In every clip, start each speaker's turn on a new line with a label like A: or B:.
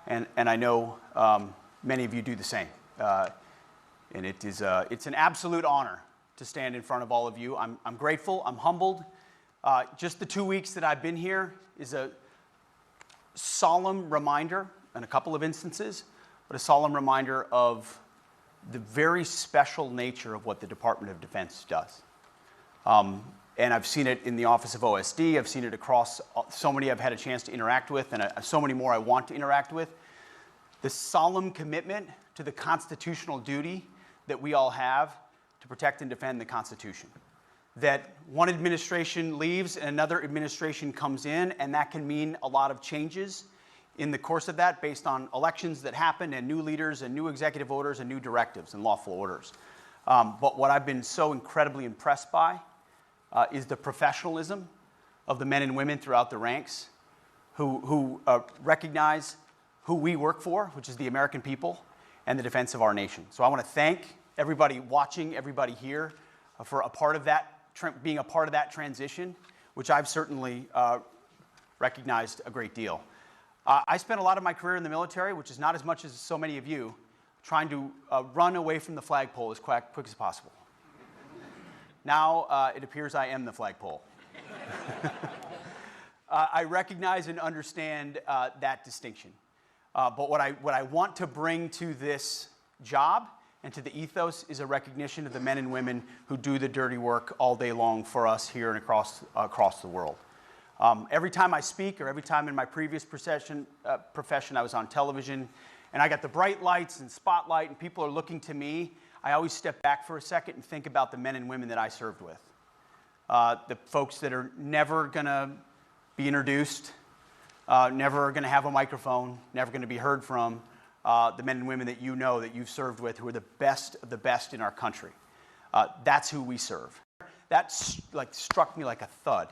A: and I know many of you do the same. And it's an absolute honor to stand in front of all of you. I'm grateful, I'm humbled. Just the 2 weeks that I've been here is a solemn reminder, in a couple of instances, but a solemn reminder of the very special nature of what the Department of Defense does. And I've seen it in the Office of OSD, I've seen it across so many I've had a chance to interact with, and so many more I want to interact with. The solemn commitment to the constitutional duty that we all have to protect and defend the Constitution. That one administration leaves and another administration comes in, and that can mean a lot of changes in the course of that based on elections that happen and new leaders and new executive orders and new directives and lawful orders. But what I've been so incredibly impressed by is the professionalism of the men and women throughout the ranks who recognize who we work for, which is the American people, and the defense of our nation. So I want to thank everybody watching, everybody here, for a part of that, being a part of that transition, which I've certainly recognized a great deal. I spent a lot of my career in the military, which is not as much as so many of you, trying to run away from the flagpole as quick as possible. Now it appears I am the flagpole. I recognize and understand that distinction. But what I want to bring to this job and to the ethos is a recognition of the men and women who do the dirty work all day long for us here and across the world. Every time I speak, or every time in my previous profession I was on television, and I got the bright lights and spotlight and people are looking to me, I always step back for a second and think about the men and women that I served with. The folks that are never going to be introduced, never going to have a microphone, never going to be heard from, the men and women that you know that you've served with who are the best of the best in our country. That's who we serve. That struck me like a thud.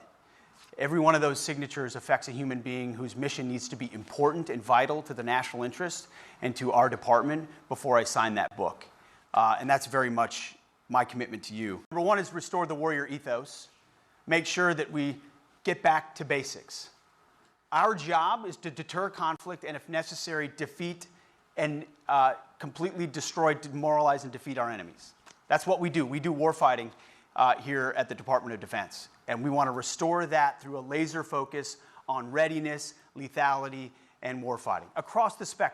A: Every one of those signatures affects a human being whose mission needs to be important and vital to the national interest and to our department before I sign that book. And that's very much my commitment to you. Number one is restore the warrior ethos. Make sure that we get back to basics. Our job is to deter conflict and, if necessary, defeat and completely destroy, demoralize, and defeat our enemies. That's what we do. We do warfighting here at the Department of Defense. And we want to restore that through a laser focus on readiness, lethality, and warfighting across the spectrum.